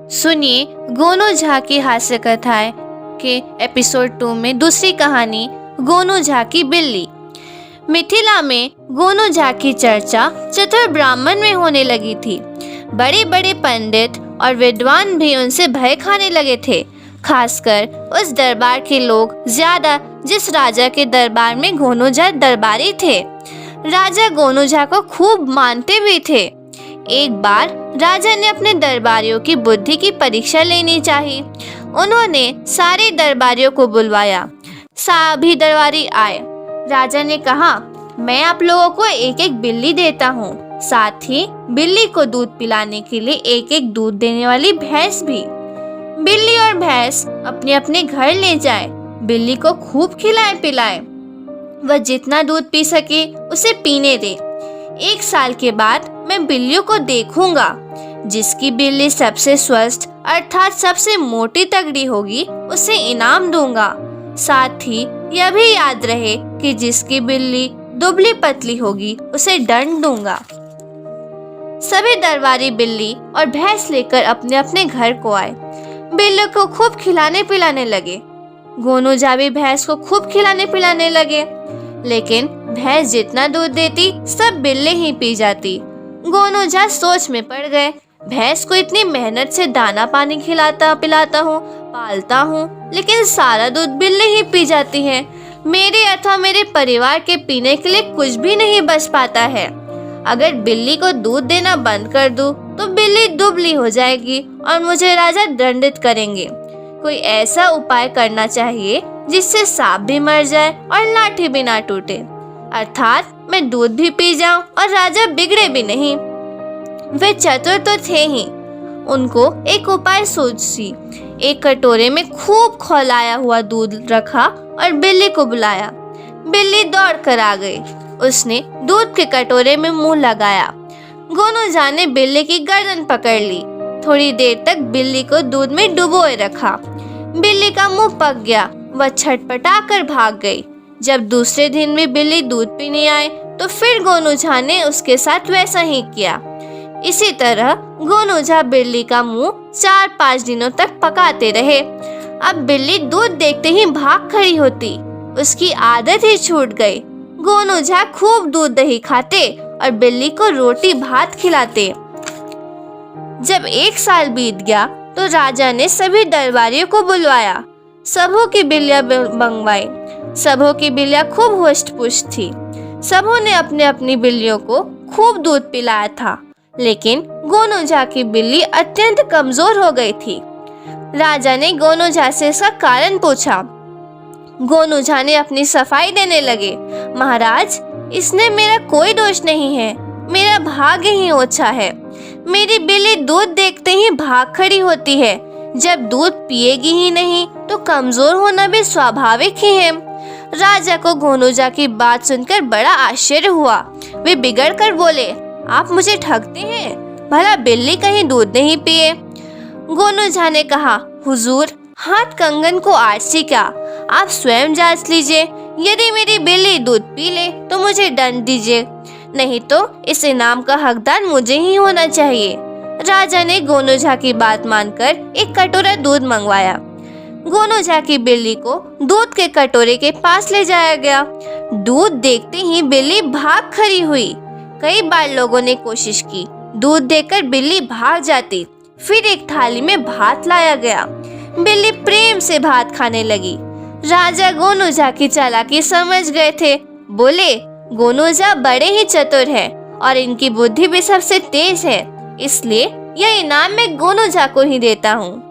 सुनिए गोनू झा की हास्य कथाएं के एपिसोड 2 में दूसरी कहानी गोनू झा की बिल्ली। मिथिला में गोनू झा की चर्चा चतुर ब्राह्मण में होने लगी थी। बड़े बड़े पंडित और विद्वान भी उनसे भय खाने लगे थे, खासकर उस दरबार के लोग ज्यादा जिस राजा के दरबार में गोनू झा दरबारी थे। राजा गोनू झा को खूब मानते भी थे। एक बार राजा ने अपने दरबारियों की बुद्धि की परीक्षा लेनी चाहिए। उन्होंने सारे दरबारियों को बुलवाया। सभी दरबारी आए। राजा ने कहा, मैं आप लोगों को एक एक बिल्ली देता हूँ, साथ ही बिल्ली को दूध पिलाने के लिए एक एक दूध देने वाली भैंस भी। बिल्ली और भैंस अपने अपने घर ले जाए, बिल्ली को खूब खिलाए पिलाए, वह जितना दूध पी सके उसे पीने दे। 1 साल के बाद मैं बिल्लियों को देखूंगा। जिसकी बिल्ली सबसे स्वस्थ अर्थात सबसे मोटी तगड़ी होगी उसे इनाम दूंगा। साथ ही यह भी याद रहे कि जिसकी बिल्ली दुबली पतली होगी उसे दंड दूंगा। सभी दरबारी बिल्ली और भैंस लेकर अपने अपने घर को आए। बिल्लियों को खूब खिलाने पिलाने लगे। गोनू झा भी भैंस को खूब खिलाने पिलाने लगे, लेकिन भैंस जितना दूध देती सब बिल्ली ही पी जाती। गोनू झा सोच में पड़ गए, भैंस को इतनी मेहनत से दाना पानी खिलाता पिलाता हूँ, पालता हूँ, लेकिन सारा दूध बिल्ली ही पी जाती है। मेरे अथवा मेरे परिवार के पीने के लिए कुछ भी नहीं बच पाता है। अगर बिल्ली को दूध देना बंद कर दूं, तो बिल्ली दुबली हो जाएगी और मुझे राजा दंडित करेंगे। कोई ऐसा उपाय करना चाहिए जिससे सांप भी मर जाए और लाठी भी ना टूटे, अर्थात मैं दूध भी पी जाऊं और राजा बिगड़े भी नहीं। वे चतुर तो थे ही। उनको एक उपाय सूझी। एक कटोरे में खूब खौलाया हुआ दूध रखा और बिल्ली को बुलाया। बिल्ली दौड़ कर आ गई। उसने दूध के कटोरे में मुंह लगाया। गोनू झा ने बिल्ली की गर्दन पकड़ ली। थोड़ी देर तक बिल्ली को दूध में डुबोए रखा। बिल्ली का मुंह पक गया। वह छटपटा कर भाग गई। जब दूसरे दिन भी बिल्ली दूध पीने आए तो फिर गोनू झा ने उसके साथ वैसा ही किया। इसी तरह गोनू झा बिल्ली का मुंह 4-5 दिनों तक पकाते रहे। अब बिल्ली दूध देखते ही भाग खड़ी होती। उसकी आदत ही छूट गई। गोनू झा खूब दूध दही खाते और बिल्ली को रोटी भात खिलाते। जब 1 साल बीत गया तो राजा ने सभी दरबारियों को बुलवाया। सबों की बिल्लियां मंगवाई। सबों की बिल्लियां खूब होस्ट-पुष्ट थी। सबों ने अपने अपनी बिल्लियों को खूब दूध पिलाया था, लेकिन गोनू झा की बिल्ली अत्यंत कमजोर हो गई थी। राजा ने गोनू झा से इसका कारण पूछा। गोनू झा ने अपनी सफाई देने लगे। महाराज, इसने मेरा कोई दोष नहीं है, मेरा भाग्य ही ओछा है। मेरी बिल्ली दूध देखते ही भाग खड़ी होती है। जब दूध पिएगी ही नहीं तो कमजोर होना भी स्वाभाविक ही है। राजा को गोनू झा की बात सुनकर बड़ा आश्चर्य हुआ। वे बिगड़ कर बोले, आप मुझे ठगते हैं, भला बिल्ली कहीं दूध नहीं पिए। गोनू झा ने कहा, हुजूर, हाथ कंगन को आरसी क्या, आप स्वयं जांच लीजिए। यदि मेरी बिल्ली दूध पी ले तो मुझे दंड दीजिए, नहीं तो इस इनाम का हकदार मुझे ही होना चाहिए। राजा ने गोनू झा की बात मानकर एक कटोरा दूध मंगवाया। गोनू झा की बिल्ली को दूध के कटोरे के पास ले जाया गया। दूध देखते ही बिल्ली भाग खड़ी हुई। कई बार लोगों ने कोशिश की, दूध देकर बिल्ली भाग जाती। फिर एक थाली में भात लाया गया। बिल्ली प्रेम से भात खाने लगी। राजा गोनू झा की चालाकी समझ गए थे। बोले, गोनू झा बड़े ही चतुर हैं और इनकी बुद्धि भी सबसे तेज है, इसलिए यह इनाम मैं गोनू झा को ही देता हूँ।